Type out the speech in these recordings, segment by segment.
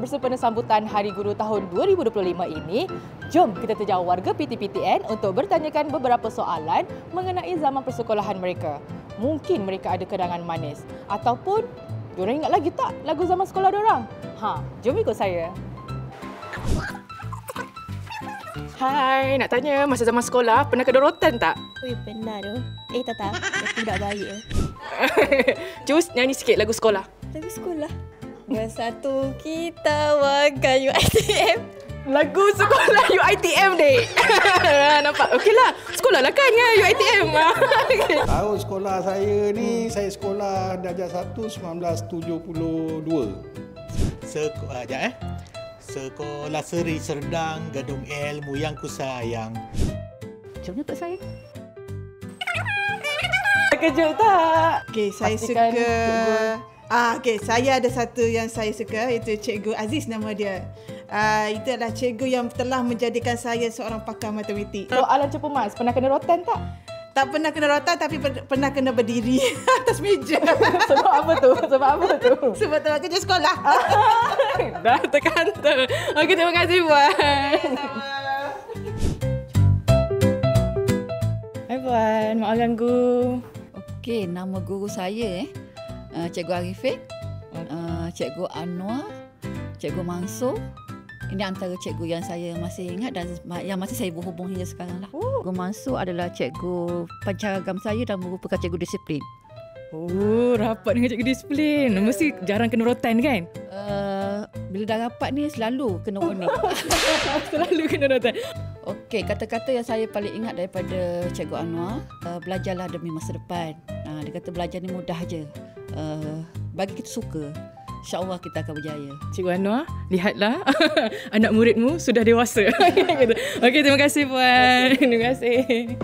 bersempena sambutan Hari Guru tahun 2025 ini, jom kita terjauh warga PTPTN untuk bertanyakan beberapa soalan mengenai zaman persekolahan mereka. Mungkin mereka ada kenangan manis ataupun diorang ingat lagi tak lagu zaman sekolah diorang? Jom ikut saya. Hai, nak tanya masa zaman sekolah pernah kena rotan tak? Ui, pernah tu. Tak. Aku tak baik. Cus, nyanyi sikit lagu sekolah. Lagu sekolah. Bersatu kita makan UiTM. Lagu sekolah UiTM, dek. Nampak? Okeylah. Sekolah lah kan ya UiTM. Tahun sekolah saya ni, saya sekolah darjah 1 1972. Sekolah Seri Serdang, Gedung Ilmu yang Kusayang. Macam mana tak sayang? Kejut tak? Okey, saya pastikan suka. Saya ada satu yang saya suka, iaitu Cikgu Aziz nama dia. Itu adalah cikgu yang telah menjadikan saya seorang pakar matematik. Soalan cepu mas, pernah kena rotan tak? Tak pernah kena rotan tapi pernah kena berdiri atas meja. Sebab apa tu? Sebab tu kerja sekolah. Dah terkanta. Okey, terima kasih Puan. Hai Puan, maaf ganggu. Okey, nama guru saya Cikgu Arifin, Cikgu Anwar, Cikgu Mansur. Ini antara cikgu yang saya masih ingat dan yang masih saya berhubung hingga sekarang lah. Cikgu Mansur adalah cikgu pancaragam saya dan merupakan cikgu disiplin. Rapat dengan cikgu disiplin. Mesti jarang kena rotan kan? Bila dah rapat ni selalu kena warning. Selalu kena rotan. Okey, kata-kata yang saya paling ingat daripada Cikgu Anwar, belajarlah demi masa depan. Dia kata belajar ni mudah je. Bagi kita suka, InsyaAllah kita akan berjaya. Cikgu Anwar, lihatlah anak muridmu sudah dewasa. Okey, terima kasih Puan. Terima kasih.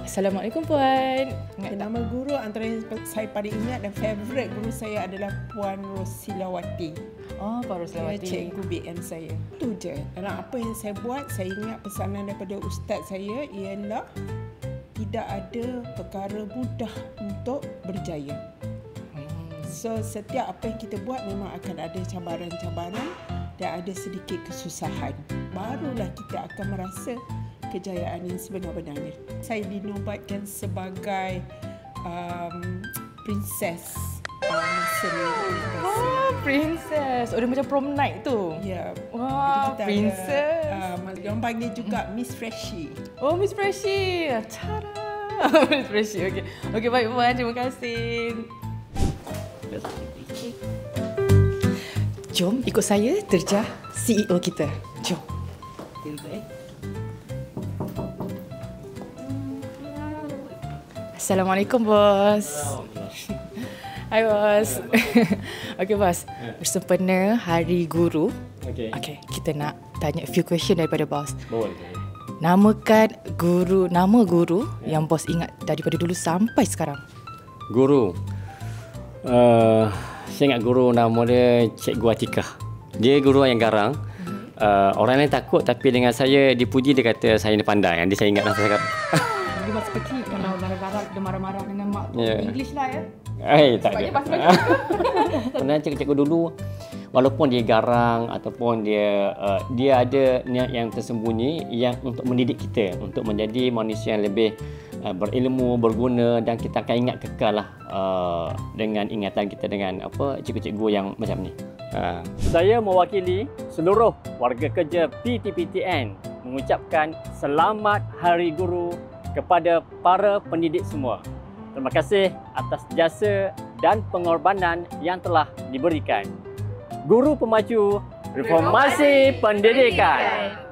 Assalamualaikum Puan. Nama guru antara yang saya paling ingat dan favourite guru saya adalah Puan Rosilawati. Puan Rosilawati. Cikgu BM saya. Itu je. Dalam apa yang saya buat, saya ingat pesanan daripada ustaz saya ialah tidak ada perkara mudah untuk berjaya. So, setiap apa yang kita buat memang akan ada cabaran-cabaran dan ada sedikit kesusahan. Barulah kita akan merasa kejayaan yang sebenar-benarnya. Saya dinobatkan sebagai princess masa ni. Princess. Dia macam prom night tu. Ya. Princess. Diorang panggil juga Miss Freshie. Miss Freshie. Tada. Miss Freshie. Okey, baik Puan. Terima kasih. Jom ikut saya terjah CEO kita. Jom. Assalamualaikum bos. Hai bos. Okey bos, bersempena Hari Guru. Okey, kita nak tanya a few question daripada bos. Boleh. Namakan nama guru yang bos ingat daripada dulu sampai sekarang. Guru. Saya ingat guru nama dia Cikgu Atikah. Dia guru yang garang. Orang lain takut tapi dengan saya dipuji, dia kata saya ni pandai. Dia saya ingat masa sekarang. Dia masa kecil kalau marah-marah dia marah-marah dengan mak English lah ya. Tak ada. Sebenarnya cikgu-cikgu dulu walaupun dia garang ataupun dia ada niat yang tersembunyi yang untuk mendidik kita untuk menjadi manusia yang lebih berilmu, berguna, dan kita akan ingat kekal lah dengan ingatan kita dengan cikgu-cikgu yang macam ni. Saya mewakili seluruh warga kerja PTPTN mengucapkan selamat Hari Guru kepada para pendidik semua. Terima kasih atas jasa dan pengorbanan yang telah diberikan. Guru Pemacu Reformasi Pendidikan.